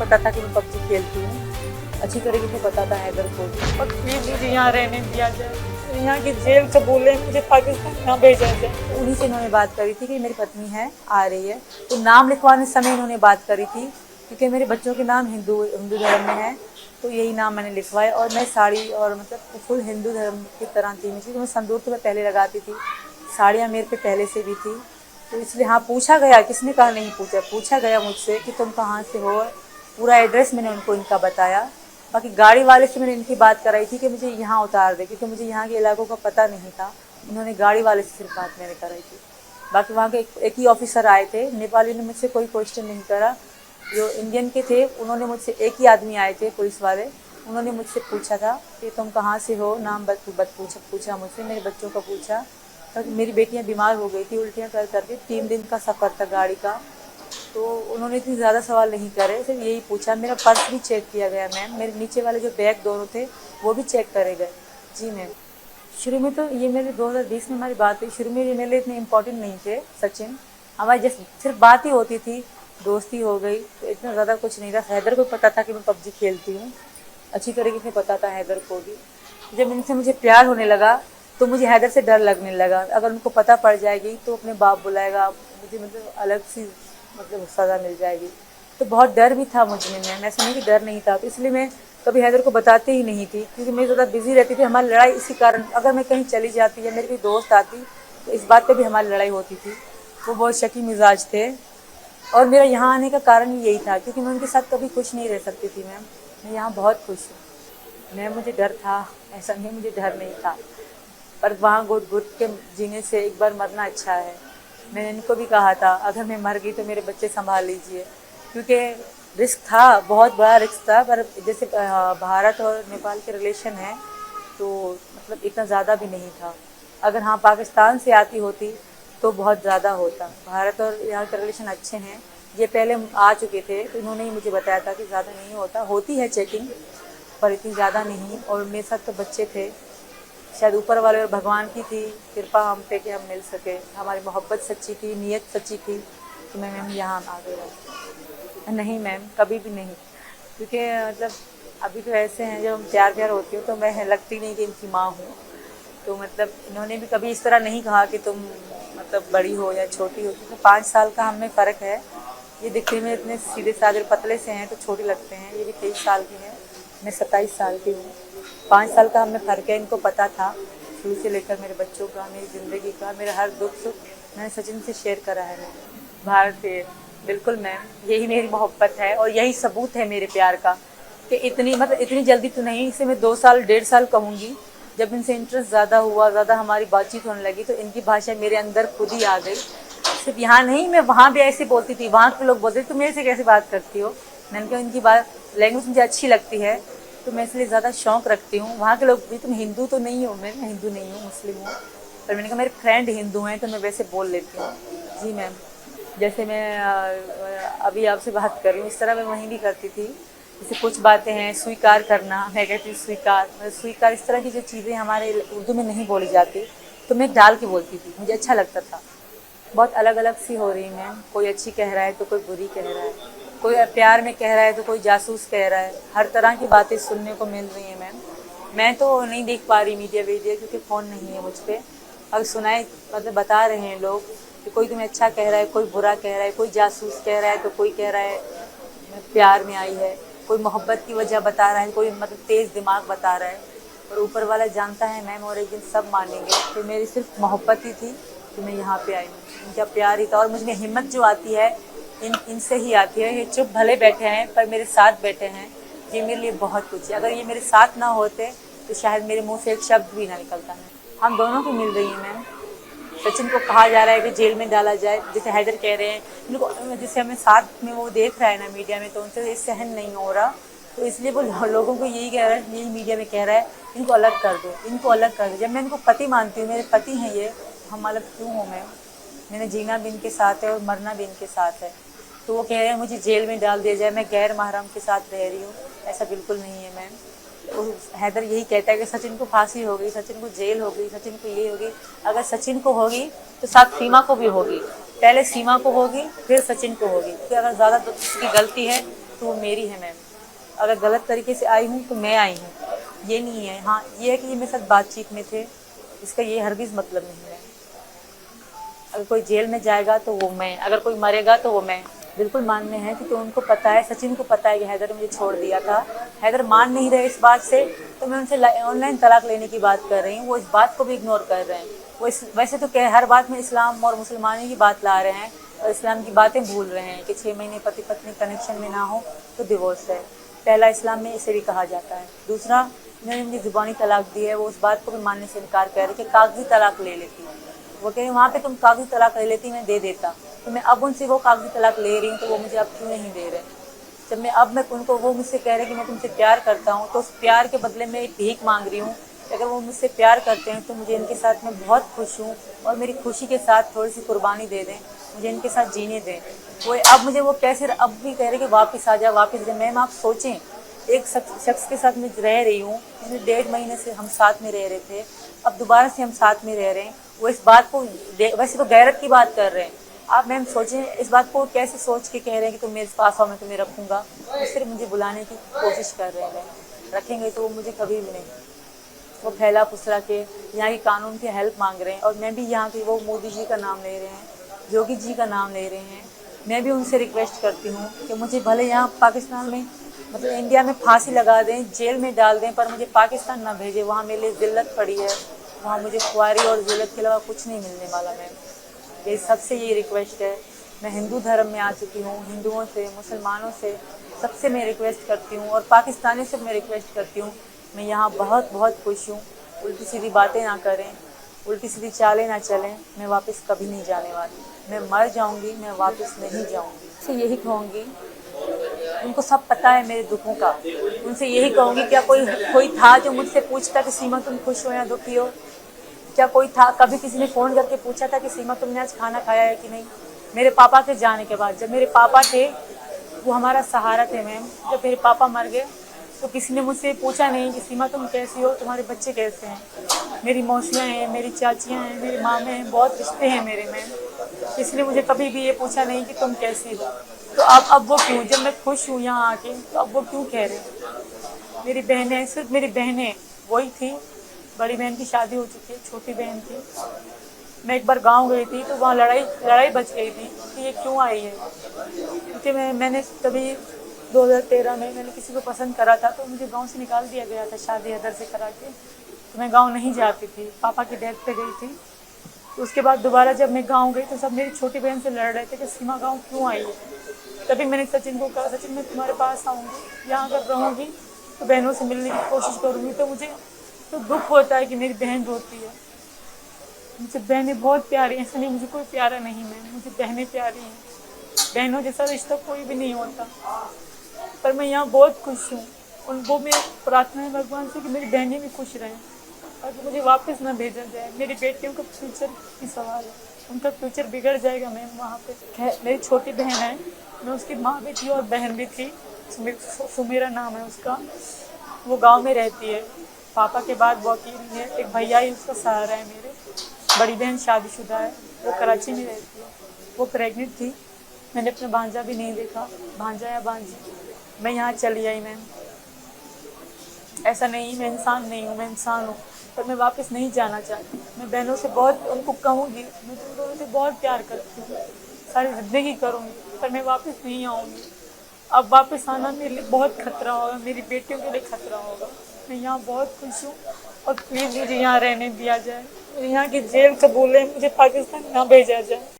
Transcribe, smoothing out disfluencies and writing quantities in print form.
पता था कि मैं पबजी खेलती हूँ, अच्छी तरीके से पता था हैदर को भी। और प्लीज़ मुझे यहाँ रहने दिया जाए, यहाँ की जेल से बोले मुझे पाकिस्तान ना भेजा जाए। उन्हीं से इन्होंने बात करी थी कि मेरी पत्नी है, आ रही है, तो नाम लिखवाने समय इन्होंने बात करी थी, क्योंकि मेरे बच्चों के नाम हिंदू धर्म में है, तो यही नाम मैंने लिखवाए। और मैं साड़ी और मतलब फुल हिंदू धर्म की तरह थी, क्योंकि मैं संदूर तो मैं पहले लगाती थी, साड़ियाँ मेरे पे पहले से भी थी, तो इसलिए हाँ पूछा गया, किसने कहा नहीं पूछा, पूछा गया मुझसे कि तुम कहाँ से हो, पूरा एड्रेस मैंने उनको इनका बताया। बाकी गाड़ी वाले से मैंने इनकी बात कराई थी कि मुझे यहाँ उतार दे, क्योंकि मुझे यहाँ के इलाकों का पता नहीं था, उन्होंने गाड़ी वाले से सिर्फ बात मैंने कराई थी। बाकी वहाँ के एक ही ऑफिसर आए थे, नेपाली ने मुझसे कोई क्वेश्चन नहीं करा, जो इंडियन के थे उन्होंने मुझसे, एक ही आदमी आए थे पुलिस वाले, उन्होंने मुझसे पूछा था कि तुम कहाँ से हो, नाम पूछा मुझसे, मेरे बच्चों का पूछा। मेरी बेटियां बीमार हो गई थी उल्टियां कर करके, 3 दिन का सफ़र था गाड़ी का, तो उन्होंने इतनी ज़्यादा सवाल नहीं करे, सिर्फ यही पूछा। मेरा पर्स भी चेक किया गया मैम, मेरे नीचे वाले जो बैग दोनों थे वो भी चेक करे गए। जी मैम। शुरू में तो ये मेरे 2020 में हमारी बात हुई, शुरू में ये मेरे लिए इतने इम्पोर्टेंट नहीं थे सचिन, हमारी जस्ट सिर्फ बात ही होती थी, दोस्ती हो गई, तो इतना ज़्यादा कुछ नहीं था। हैदर को पता था कि मैं पबजी खेलती हूँ, अच्छी तरीके से पता था हैदर को भी। जब इनसे मुझे प्यार होने लगा तो मुझे हैदर से डर लगने लगा, अगर उनको पता पड़ जाएगी तो अपने बाप बुलाएगा, मुझे मतलब अलग सी मतलब सज़ा मिल जाएगी, तो बहुत डर भी था मुझ में मैम, ऐसा नहीं कि डर नहीं था। तो इसलिए मैं कभी हैदर को बताती ही नहीं थी, क्योंकि मैं ज़्यादा बिजी रहती थी, हमारी लड़ाई इसी कारण, अगर मैं कहीं चली जाती या मेरी कोई दोस्त आती तो इस बात पे भी हमारी लड़ाई होती थी। वो बहुत शकी मिजाज थे, और मेरा यहाँ आने का कारण भी यही था, क्योंकि मैं उनके साथ कभी खुश नहीं रह सकती थी मैम, मैं यहाँ बहुत खुश हूँ। मैम मुझे डर था, ऐसा नहीं मुझे डर नहीं था, पर वहाँ घुट घुट के जीने से एक बार मरना अच्छा है। मैंने इनको भी कहा था अगर मैं मर गई तो मेरे बच्चे संभाल लीजिए, क्योंकि रिस्क था, बहुत बड़ा रिस्क था, पर जैसे भारत और नेपाल के रिलेशन है तो मतलब इतना ज़्यादा भी नहीं था। अगर हाँ पाकिस्तान से आती होती तो बहुत ज़्यादा होता। भारत और यहाँ के रिलेशन अच्छे हैं, ये पहले आ चुके थे तो इन्होंने ही मुझे बताया था कि ज़्यादा नहीं होता, होती है चेकिंग पर इतनी ज़्यादा नहीं। और मेरे साथ तो बच्चे थे, शायद ऊपर वाले और भगवान की थी कृपा हम पे कि हम मिल सके, हमारी मोहब्बत सच्ची थी, नीयत सच्ची थी, तो मैम यहाँ आ गया। नहीं मैम कभी भी नहीं, क्योंकि मतलब अभी तो ऐसे हैं जब हम प्यार होती हो तो मैं लगती नहीं कि इनकी माँ हूँ, तो मतलब इन्होंने भी कभी इस तरह नहीं कहा कि तुम मतलब बड़ी हो या छोटी हो, क्योंकि 5 साल का हमें फ़र्क है। ये दिखने में इतने सीधे साधे पतले से हैं तो छोटे लगते हैं, ये भी 23 साल की हैं, मैं 27 साल की हूँ, 5 साल का हमें फ़र्क है। इनको पता था शुरू से लेकर मेरे बच्चों का, मेरी ज़िंदगी का, मेरा हर दुख सुख मैंने सचिन से शेयर करा है। मैंने भारत से बिल्कुल मैम, यही मेरी मोहब्बत है और यही सबूत है मेरे प्यार का, कि इतनी मतलब इतनी जल्दी तो नहीं, इसे मैं 2 साल 1.5 साल कहूँगी। जब इनसे इंटरेस्ट ज़्यादा हुआ, ज़्यादा हमारी बातचीत होने लगी तो इनकी भाषा मेरे अंदर खुद ही आ गई। सिर्फ यहाँ नहीं, मैं वहाँ भी ऐसे बोलती थी, वहाँ के लोग बोलते तुम मेरे से कैसे बात करती हो, मैंने कहा इनकी बात लैंग्वेज मुझे अच्छी लगती है तो मैं इसलिए ज़्यादा शौक़ रखती हूँ। वहाँ के लोग भी तुम हिंदू तो नहीं हो, मैं हिंदू नहीं हूँ, मुस्लिम हूँ, पर मैंने कहा मेरे फ्रेंड हिंदू हैं तो मैं वैसे बोल लेती हूँ। जी मैम, जैसे मैं अभी आपसे बात कर रही हूँ इस तरह मैं वहीं भी करती थी, जैसे कुछ बातें हैं स्वीकार करना, मैं कहती हूँ स्वीकार, इस तरह की जो चीज़ें हमारे उर्दू में नहीं बोली जाती तो मैं डाल के बोलती थी, मुझे अच्छा लगता था। बहुत अलग अलग सी हो रही मैम, कोई अच्छी कह रहा है तो कोई बुरी कह रहा है, कोई प्यार में कह रहा है तो कोई जासूस कह रहा है, हर तरह की बातें सुनने को मिल रही हैं मैम। मैं तो नहीं देख पा रही मीडिया क्योंकि फ़ोन नहीं है मुझ पर। अब सुनाए मतलब बता रहे हैं लोग कि कोई तुम्हें अच्छा कह रहा है, कोई बुरा कह रहा है, कोई जासूस कह रहा है तो कोई कह रहा है प्यार में आई है, कोई मोहब्बत की वजह बता रहा है, कोई मतलब तेज़ दिमाग बता रहा है, और ऊपर वाला जानता है मैम और एक दिन सब मानेंगे। तो मेरी सिर्फ मोहब्बत ही थी कि मैं यहाँ पे आई हूँ, इनका प्यार ही था। और मुझे हिम्मत जो आती है इनसे ही आती है। ये चुप भले बैठे हैं पर मेरे साथ बैठे हैं, ये मेरे लिए बहुत कुछ है। अगर ये मेरे साथ ना होते तो शायद मेरे मुँह से एक शब्द भी ना निकलता है। हम दोनों को मिल रही हैं मैम। सचिन को कहा जा रहा है कि जेल में डाला जाए, जैसे हैदर कह रहे हैं इनको, जैसे हमें साथ में वो देख रहा है ना मीडिया में, तो उनसे ये सहन नहीं हो रहा, तो इसलिए वो लोगों को यही कह रहा है, यही मीडिया में कह रहा है इनको अलग कर दो, इनको अलग कर दो। जब मैं इनको पति मानती हूँ, मेरे पति हैं ये, हम अलग क्यों हूँ मैम? मैंने जीना भी इनके साथ है और मरना भी इनके साथ है। तो वो कह रहे हैं मुझे जेल में डाल दिया जाए, मैं गैर महरम के साथ रह रही हूँ, ऐसा बिल्कुल नहीं है मैम। तो हैदर यही कहता है कि सचिन को फांसी हो गई, सचिन को जेल हो गई, सचिन को ये होगी। अगर सचिन को होगी तो साथ सीमा को भी होगी, पहले सीमा को होगी फिर सचिन को होगी, क्योंकि अगर ज़्यादा तो उसकी गलती है तो वो मेरी है मैम। अगर गलत तरीके से आई हूँ तो मैं आई हूँ, ये नहीं है। हाँ ये है कि ये मेरे साथ बातचीत में थे, इसका ये हरगिज़ मतलब नहीं है। अगर कोई जेल में जाएगा तो वो मैं, अगर कोई मरेगा तो वो मैं। बिल्कुल मानने हैं क्योंकि उनको पता है, सचिन को पता है कि हैदर मुझे छोड़ दिया था। हैदर मान नहीं रहे इस बात से, तो मैं उनसे ऑनलाइन तलाक लेने की बात कर रही हूँ, वो इस बात को भी इग्नोर कर रहे हैं। वो वैसे तो हर बात में इस्लाम और मुसलमानी की बात ला रहे हैं और इस्लाम की बातें भूल रहे हैं कि 6 महीने पति पत्नी कनेक्शन में ना हो तो डिवोर्स है। पहला इस्लाम में इसे भी कहा जाता है। दूसरा, उन्होंने मुझे ज़ुबानी तलाक दी है, वो उस बात को भी मानने से इनकार कर रहे कि कागजी तलाक ले लेती। वो कह रहे वहाँ पे तुम कागजी तलाक ले लेती, मैं दे देता। तो मैं अब उनसे वो कागजी तलाक ले रही हूँ, तो वो मुझे अब क्यों नहीं दे रहे। जब मैं उनको, वो मुझसे कह रहे कि मैं तुमसे प्यार करता हूँ, तो उस प्यार के बदले में एक भीख मांग रही हूँ। अगर वो मुझसे प्यार करते हैं तो मुझे इनके साथ मैं बहुत खुश हूँ और मेरी खुशी के साथ थोड़ी सी कुर्बानी दे दें, मुझे इनके साथ जीने दें। वो अब मुझे वो कैसे अब भी कह रहे कि वापस आ जा, वापस जा। मैम आप सोचें, एक शख्स के साथ मैं रह रही हूँ, 1.5 महीने से हम साथ में रह रहे थे, अब दोबारा से हम साथ में रह रहे हैं। वो इस बात को, वैसे तो गैरत की बात कर रहे हैं, आप मैम सोचें इस बात को कैसे सोच के कह रहे हैं कि तुम मेरे पास आओ, मैं तुम्हें रखूँगा। वो सिर्फ मुझे बुलाने की कोशिश कर रहे हैं, रखेंगे तो वो मुझे कभी भी नहीं। वो फैला फुसला के यहाँ की कानून की हेल्प मांग रहे हैं और मैं भी यहाँ की, वो मोदी जी का नाम ले रहे हैं, योगी जी का नाम ले रहे हैं। मैं भी उनसे रिक्वेस्ट करती हूँ कि मुझे भले यहाँ पाकिस्तान में, मतलब इंडिया में फांसी लगा दें, जेल में डाल दें, पर मुझे पाकिस्तान ना भेजें। वहाँ मेरे लिए ज़िल्लत पड़ी है, वहाँ मुझे खुआरी और ज़िल्लत के अलावा कुछ नहीं मिलने वाला। मैं ये सबसे ये रिक्वेस्ट है। मैं हिंदू धर्म में आ चुकी हूँ, हिंदुओं से, मुसलमानों से, सबसे मैं रिक्वेस्ट करती हूँ और पाकिस्तानी से मैं रिक्वेस्ट करती हूँ। मैं यहाँ बहुत बहुत खुश हूँ। उल्टी सीधी बातें ना करें, उल्टी सीधी चालें ना चलें। मैं वापस कभी नहीं जाने वाली, मैं मर जाऊँगी, मैं वापस नहीं जाऊँगी। से यही कहूँगी, उनको सब पता है मेरे दुखों का। उनसे यही कहूँगी, क्या कोई था जो मुझसे पूछता कि सीमा तुम खुश हो या दुखी हो? क्या कोई था, कभी किसी ने फ़ोन करके पूछा था कि सीमा तुमने आज खाना खाया है कि नहीं? मेरे पापा के जाने के बाद, जब मेरे पापा थे वो हमारा सहारा थे मैम, जब मेरे पापा मर गए तो किसी ने मुझसे पूछा नहीं कि सीमा तुम कैसी हो, तुम्हारे बच्चे कैसे हैं। मेरी मौसियाँ हैं, मेरी चाचियाँ हैं, मेरी मामे हैं, बहुत रिश्ते हैं मेरे मैम, इसलिए मुझे कभी भी ये पूछा नहीं कि तुम कैसी हो। तो अब वो क्यों, जब मैं खुश हूँ यहाँ आके, तो अब वो क्यों कह रहे हैं? मेरी बहनें, सिर्फ मेरी बहनें वही थी। बड़ी बहन की शादी हो चुकी है, छोटी बहन थी। मैं एक बार गांव गई थी तो वहाँ लड़ाई बच गई थी कि ये क्यों आई है, क्योंकि मैंने तभी 2013 में मैंने किसी को पसंद करा था, तो मुझे गांव से निकाल दिया गया था शादी हैदर से करा के। तो मैं गांव नहीं जाती थी, पापा की डेथ पे गई थी। तो उसके बाद दोबारा जब मैं गांव गई तो सब मेरी छोटी बहन से लड़ रहे थे कि सीमा गांव क्यों आई है। तभी मैंने सचिन को कहा, सचिन मैं तुम्हारे पास आऊँगी, यहाँ अगर रहूँगी तो बहनों से मिलने की कोशिश करूँगी। तो मुझे तो दुख होता है कि मेरी बहन रोती है। मुझे बहनें बहुत प्यारी हैं, ऐसा नहीं मुझे कोई प्यारा नहीं है, मुझे बहनें प्यारी हैं। बहनों जैसा रिश्ता कोई भी नहीं होता। पर मैं यहाँ बहुत खुश हूँ। उनको मेरी प्रार्थना है भगवान से कि मेरी बहनें भी खुश रहें और तो मुझे वापस ना भेजा जाए। मेरी बेटियों का फ्यूचर की सवाल है, उनका फ्यूचर बिगड़ जाएगा मैम वहाँ पे। मेरी छोटी बहन है, मैं उसकी माँ भी थी और बहन भी थी, सुमेरा नाम है उसका। वो गांव में रहती है, पापा के बाद वो अकेली है, एक भैया ही उसका सहारा है मेरे। बड़ी बहन शादीशुदा है, वो कराची में रहती है, वो प्रेग्नेंट थी। मैंने अपना भांजा भी नहीं देखा, भांजा या भांजी। मैं यहाँ चली आई मैम। ऐसा नहीं मैं इंसान नहीं हूँ, मैं इंसान हूँ, पर मैं वापस नहीं जाना चाहती। मैं बहनों से बहुत उनको कहूँगी, मैं तुम दोनों से बहुत प्यार करती हूँ, सारी ज़िंदगी करूँगी, पर मैं वापस नहीं आऊँगी। अब वापस आना मेरे लिए बहुत खतरा होगा, मेरी बेटियों के लिए खतरा होगा। मैं यहाँ बहुत खुश हूँ और प्लीज़ मुझे यहाँ रहने दिया जाए। यहाँ की जेल कबूल है, मुझे पाकिस्तान ना भेजा जाए।